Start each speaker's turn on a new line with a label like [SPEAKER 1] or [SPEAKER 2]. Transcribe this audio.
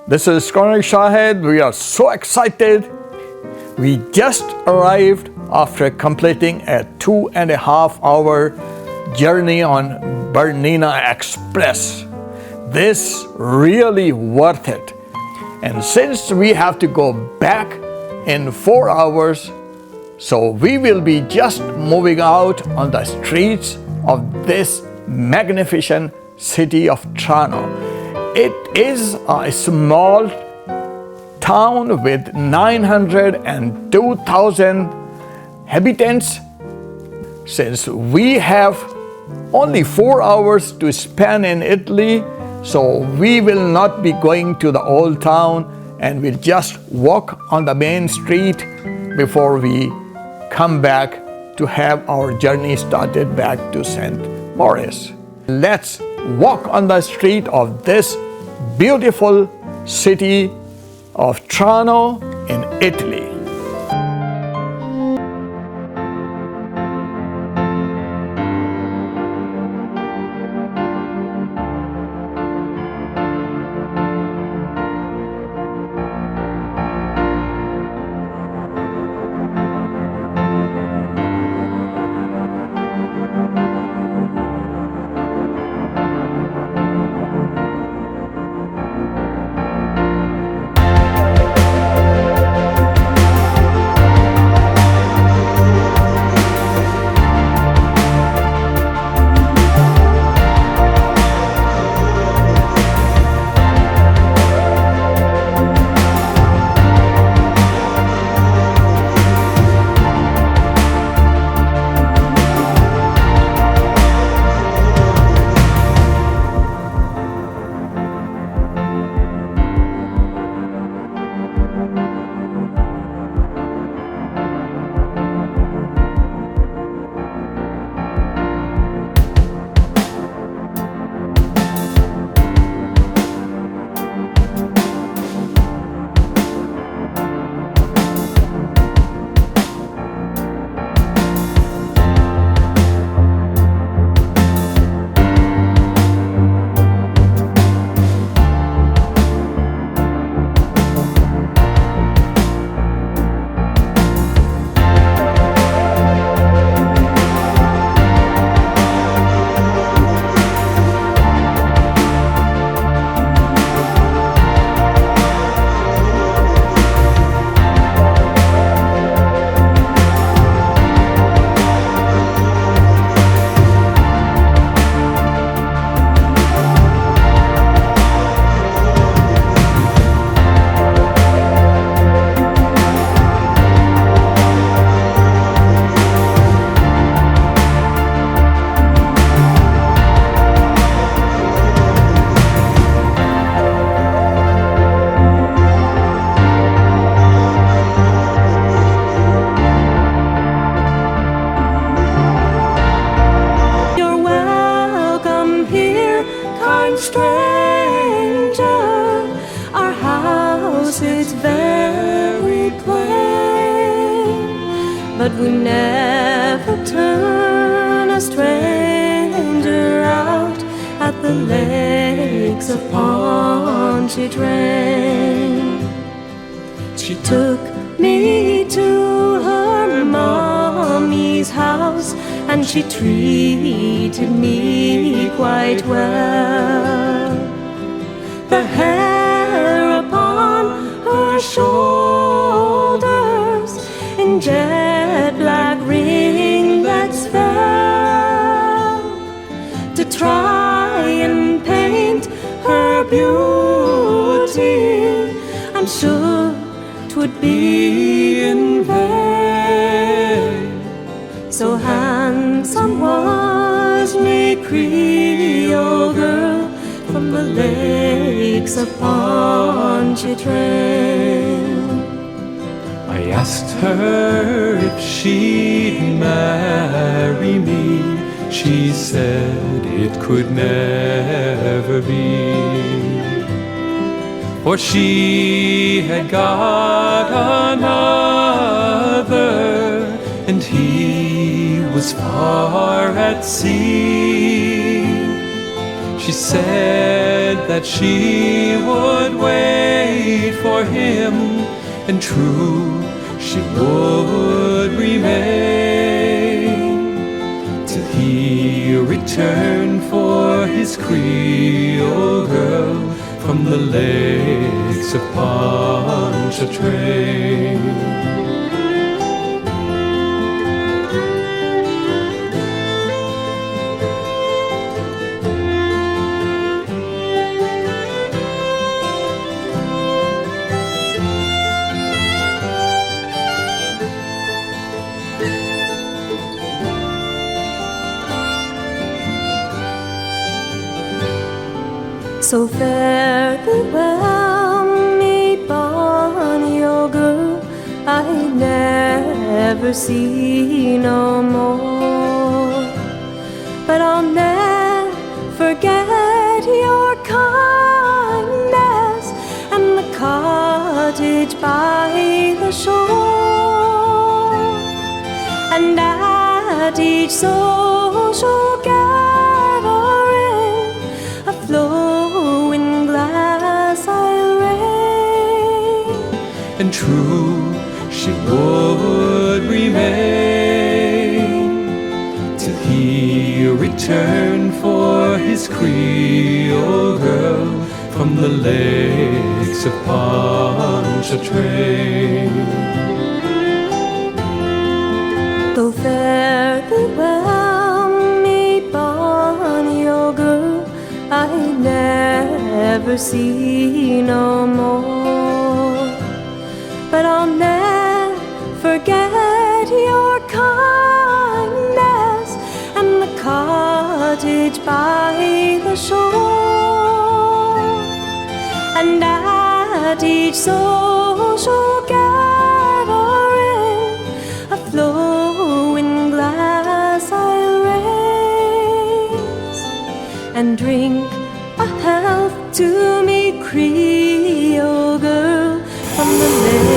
[SPEAKER 1] This is SHAHID. We are so excited. We just arrived after completing a 2.5-hour journey on BERNINA Express. This really worth it. And since we have to go back in 4 hours, so we will be just moving out on the streets of this magnificent city of Triano. It is a small town with 902,000 inhabitants. Since we have only 4 hours to spend in Italy, so we will not be going to the old town and we'll just walk on the main street before we come back to have our journey started back to St. Moritz. Let's walk on the street of this beautiful city of Triano in Italy.
[SPEAKER 2] But we never turn a stranger out at the lakes of Pontchartrain. She took me to her mommy's house and she treated me quite well. The hair upon her shoulders in jet black ringlets fell to try and paint her beauty. I'm sure 'twould be in vain. So handsome was me Creole girl from the lakes of Pontchartrain.
[SPEAKER 3] I asked her if she'd marry me. She said it could never be, for she had got another, and he was far at sea. She said that she would wait for him, and true she would remain till he returned for his Creole girl from the lakes of Pontchartrain.
[SPEAKER 2] So fare thee well, me bonny old girl, I never see no more. But I'll never forget your kindness and the cottage by the shore, and at each social gathering a flowing glass I'll raise,
[SPEAKER 3] and true she would remain till he returned for his Creole girl from the lakes of Pontchartrain.
[SPEAKER 2] Though fare thee well, me bonny old girl, I never see no more. But I'll never forget your kindness and the cottage by the shore, and at each social gathering a flowing glass I'll raise, and drink a health to me Creole girl from the lake